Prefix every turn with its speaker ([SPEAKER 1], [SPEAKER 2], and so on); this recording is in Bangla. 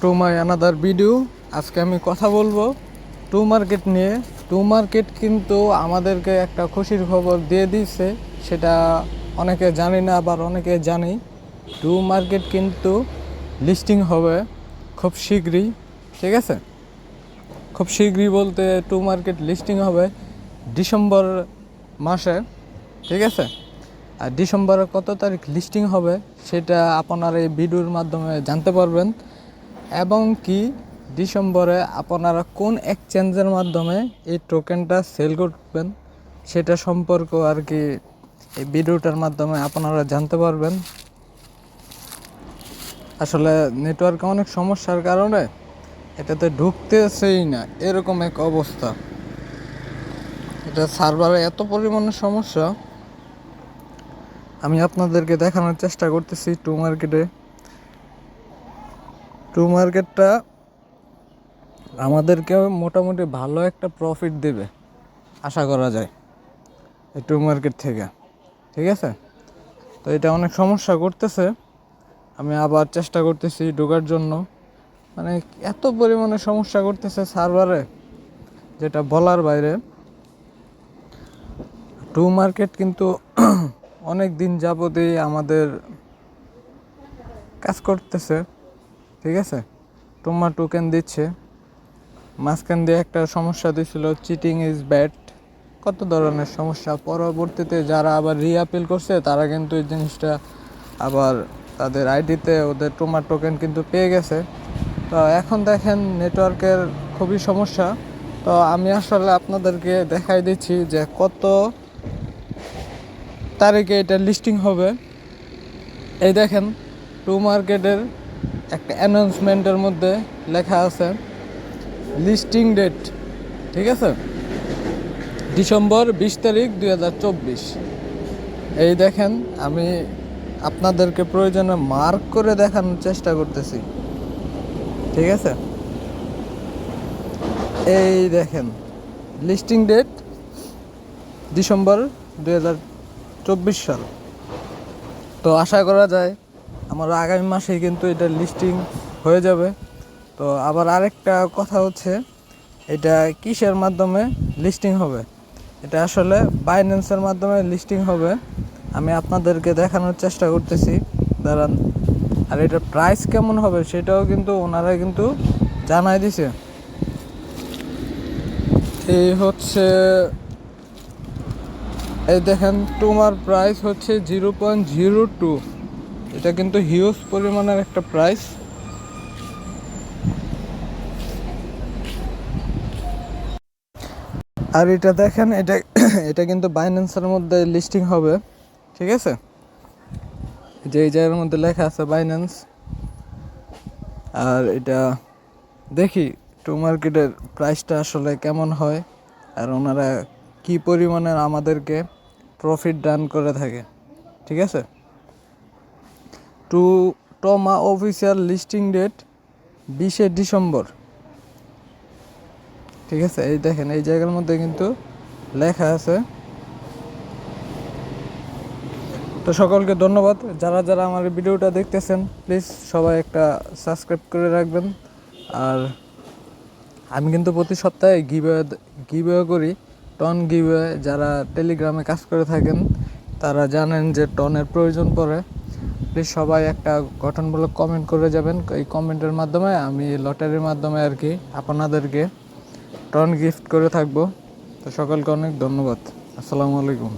[SPEAKER 1] To my another video. আজকে আমি কথা বলবো টু মার্কেট নিয়ে। টু মার্কেট কিন্তু আমাদেরকে একটা খুশির খবর দিয়ে দিচ্ছে, সেটা অনেকে জানি না, আবার অনেকে জানি। টু মার্কেট কিন্তু লিস্টিং হবে খুব শীঘ্রই, ঠিক আছে? খুব শীঘ্রই বলতে টু মার্কেট লিস্টিং হবে ডিসেম্বর মাসে, ঠিক আছে? আর ডিসেম্বরের কত তারিখ লিস্টিং হবে সেটা আপনারা এই ভিডিওর মাধ্যমে জানতে পারবেন, এবং কি ডিসেম্বরে আপনারা কোন এক্সচেঞ্জের মাধ্যমে এই টোকেনটা সেল করবেন সেটা সম্পর্ক আর কি এই ভিডিওটার মাধ্যমে আপনারা জানতে পারবেন। আসলে নেটওয়ার্কে অনেক সমস্যার কারণে এটাতে ঢুকতেছেই না, এরকম এক অবস্থা। এটা সার্ভারে এত পরিমাণে সমস্যা, আমি আপনাদেরকে দেখানোর চেষ্টা করতেছি। টু মার্কেটটা আমাদেরকে মোটামুটি ভালো একটা প্রফিট দেবে আশা করা যায় এই টু মার্কেট থেকে, ঠিক আছে? তো এটা অনেক সমস্যা করতেছে, আমি আবার চেষ্টা করতেছি ঢোকার জন্য। মানে এত পরিমাণে সমস্যা করতেছে সার্ভারে, যেটা বলার বাইরে। টু মার্কেট কিন্তু অনেক দিন যাবতই আমাদের কাজ করতেছে, ঠিক আছে? টোকেন দিচ্ছে, মাঝখান দিয়ে একটা সমস্যা দিয়েছিল চিটিং ইজ ব্যাড, কত ধরনের সমস্যা। পরবর্তীতে যারা আবার রিঅ্যাপিল করছে তারা কিন্তু এই জিনিসটা আবার তাদের আইডিতে ওদের টোকেন কিন্তু পেয়ে গেছে। তো এখন দেখেন নেটওয়ার্কের খুবই সমস্যা। তো আমি আসলে আপনাদেরকে দেখাই দিচ্ছি যে কত তারিখে এটা লিস্টিং হবে। এই দেখেন টু মার্কেটের একটা অ্যানাউন্সমেন্টের মধ্যে লেখা আছে লিস্টিং ডেট, ঠিক আছে? ডিসেম্বর 20 তারিখ 2024। এই দেখেন, আমি আপনাদেরকে প্রয়োজনে মার্ক করে দেখানোর চেষ্টা করতেছি, ঠিক আছে? এই দেখেন লিস্টিং ডেট ডিসেম্বর 2024 সাল। তো আশা করা যায় আমার আগামী মাসেই কিন্তু এটা লিস্টিং হয়ে যাবে। তো আবার আরেকটা কথা হচ্ছে, এটা কিসের মাধ্যমে লিস্টিং হবে? এটা আসলে বাইন্যান্সের মাধ্যমে লিস্টিং হবে। আমি আপনাদেরকে দেখানোর চেষ্টা করতেছি, দাঁড়ান। আর এটার প্রাইস কেমন হবে সেটাও কিন্তু ওনারা কিন্তু জানাই দিছে। এই হচ্ছে, এই দেখেন তোমার প্রাইস হচ্ছে 0.02। এটা কিন্তু হিউজ পরিমাণের একটা প্রাইস। আর এটা দেখেন, এটা এটা কিন্তু বাইন্যান্সের মধ্যে লিস্টিং হবে, ঠিক আছে? যে এই জায়গার মধ্যে লেখা আছে বাইন্যান্স। আর এটা দেখি টু মার্কেটের প্রাইসটা আসলে কেমন হয়, আর ওনারা কি পরিমাণের আমাদেরকে প্রফিট ডান করে থাকে, ঠিক আছে? টোমা অফিসিয়াল লিস্টিং ডেট 20 ডিসেম্বর, ঠিক আছে? এই দেখেন এই জায়গার মধ্যে কিন্তু লেখা আছে। তো সকলকে ধন্যবাদ, যারা যারা আমার ভিডিওটা দেখতেছেন প্লিজ সবাই একটা সাবস্ক্রাইব করে রাখবেন। আর আমি কিন্তু প্রতি সপ্তাহে গিভওয়ে করি, টন গিভওয়ে। যারা টেলিগ্রামে কাজ করে থাকেন তারা জানেন যে টনের প্রয়োজন পড়ে। প্লিজ সবাই একটা গঠনমূলক কমেন্ট করে যাবেন, এই কমেন্টের মাধ্যমে আমি লটারির মাধ্যমে আর কি আপনাদেরকে টন গিফট করে থাকবো। তো সকলকে অনেক ধন্যবাদ, আসসালামু আলাইকুম।